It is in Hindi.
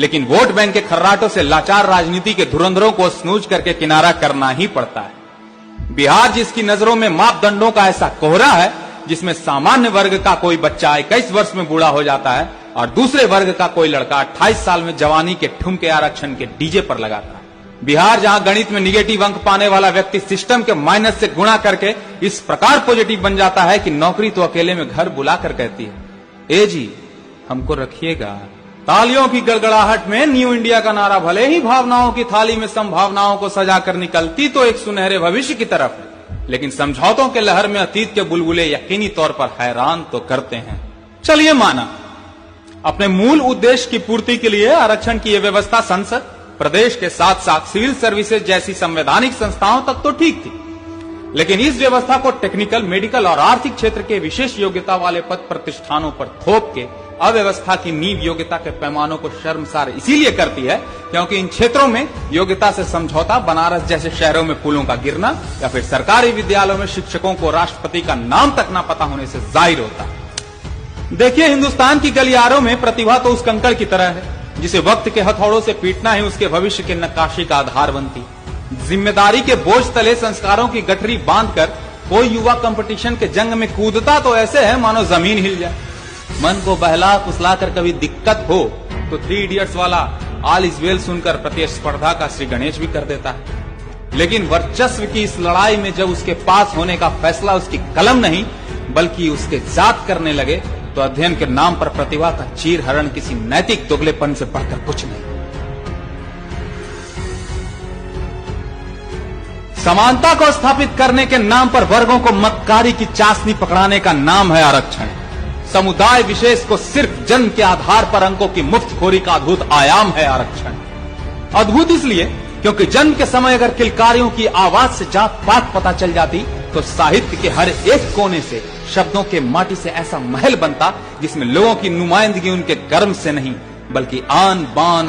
लेकिन वोट बैंक के खर्राटों से लाचार राजनीति के धुरंधरों को स्नूज करके किनारा करना ही पड़ता है। बिहार जिसकी नजरों में मापदंडों का ऐसा कोहरा है, जिसमें सामान्य वर्ग का कोई बच्चा 21 वर्ष में बूढ़ा हो जाता है और दूसरे वर्ग का कोई लड़का 28 साल में जवानी के ठुमके आरक्षण के डीजे पर लगाता है। बिहार जहां गणित में निगेटिव अंक पाने वाला व्यक्ति सिस्टम के माइनस से गुणा करके इस प्रकार पॉजिटिव बन जाता है कि नौकरी तो अकेले में घर बुलाकर कहती है, ए जी हमको रखिएगा। तालियों की गड़गड़ाहट में न्यू इंडिया का नारा भले ही भावनाओं की थाली में संभावनाओं को सजाकर निकलती तो एक सुनहरे भविष्य की तरफ है, लेकिन समझौतों के लहर में अतीत के बुलबुले यकीनी तौर पर हैरान तो करते हैं। चलिए माना अपने मूल उद्देश्य की पूर्ति के लिए आरक्षण की यह व्यवस्था संसद, प्रदेश के साथ साथ सिविल सर्विसेज जैसी संवैधानिक संस्थाओं तक तो ठीक थी, लेकिन इस व्यवस्था को टेक्निकल, मेडिकल और आर्थिक क्षेत्र के विशेष योग्यता वाले पद प्रतिष्ठानों पर थोप के अव्यवस्था की नींव योग्यता के पैमानों को शर्मसार इसीलिए करती है क्योंकि इन क्षेत्रों में योग्यता से समझौता बनारस जैसे शहरों में पुलों का गिरना या फिर सरकारी विद्यालयों में शिक्षकों को राष्ट्रपति का नाम तक न पता होने से जाहिर होता है। देखिए, हिंदुस्तान की गलियारों में प्रतिभा तो उस कंकड़ की तरह है जिसे वक्त के हथौड़ों से पीटना ही उसके भविष्य के नक्काशी का आधार बनती। जिम्मेदारी के बोझ तले संस्कारों की गठरी बांधकर कोई युवा कंपटीशन के जंग में कूदता तो ऐसे है मानो जमीन हिल जाए। मन को बहला फुसलाकर कभी दिक्कत हो तो 3 इडियट्स वाला ऑल इज वेल सुनकर प्रतिस्पर्धा का श्री गणेश भी कर देता है। लेकिन वर्चस्व की इस लड़ाई में जब उसके पास होने का फैसला उसकी कलम नहीं बल्कि उसके जात करने लगे तो अध्ययन के नाम पर प्रतिभा का चीर हरण किसी नैतिक दोगलेपन से बढ़कर कुछ नहीं। समानता को स्थापित करने के नाम पर वर्गों को मतकारी की चाशनी पकड़ाने का नाम है आरक्षण। समुदाय विशेष को सिर्फ जन्म के आधार पर अंकों की मुफ्तखोरी का अद्भुत आयाम है आरक्षण। अद्भुत इसलिए क्योंकि जन्म के समय अगर किलकारियों की आवाज से जात पात पता चल जाती तो साहित्य के हर एक कोने से शब्दों के माटी से ऐसा महल बनता जिसमें लोगों की नुमाइंदगी उनके कर्म से नहीं बल्कि आन बान